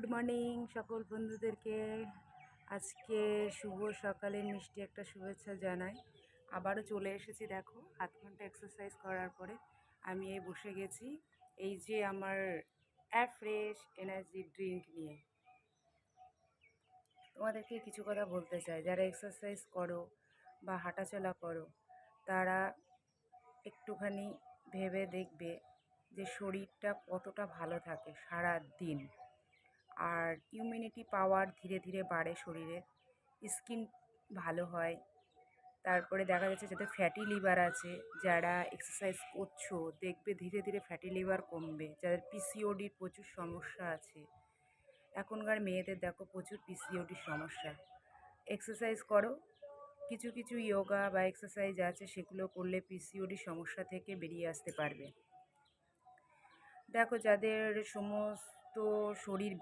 Good morning সকল বন্ধুদেরকে। আজকে শুভ সকালের মিষ্টি একটা শুভেচ্ছা জানাই। আবারও চলে এসেছি, দেখো 0.5 ঘন্টা এক্সারসাইজ করার পরে আমি বসে গেছি এই যে আমার ফ্রেশ এনার্জি ড্রিঙ্ক নিয়ে। তোমাদেরকে কিছু কথা বলতে চাই, যারা এক্সারসাইজ করো বা হাঁটাচলা করো তারা একটুখানি ভেবে দেখবে যে শরীরটা কতটা ভালো থাকে সারা দিন। আর ইমিউনিটি পাওয়ার ধীরে ধীরে বাড়ে শরীরে, স্কিন ভালো হয়। তারপরে দেখা যাচ্ছে যাদের ফ্যাটি লিভার আছে, যারা এক্সারসাইজ করছো দেখবে ধীরে ধীরে ফ্যাটি লিভার কমবে। যাদের পিসিওডির প্রচুর সমস্যা আছে, এখনকার মেয়েদের দেখো প্রচুর পিসিওডির সমস্যা। এক্সারসাইজ করো, কিছু কিছু যোগা বা এক্সারসাইজ আছে সেগুলো করলে পিসিওডির সমস্যা থেকে বেরিয়ে আসতে পারবে। দেখো যাদের সমস্ত শরীর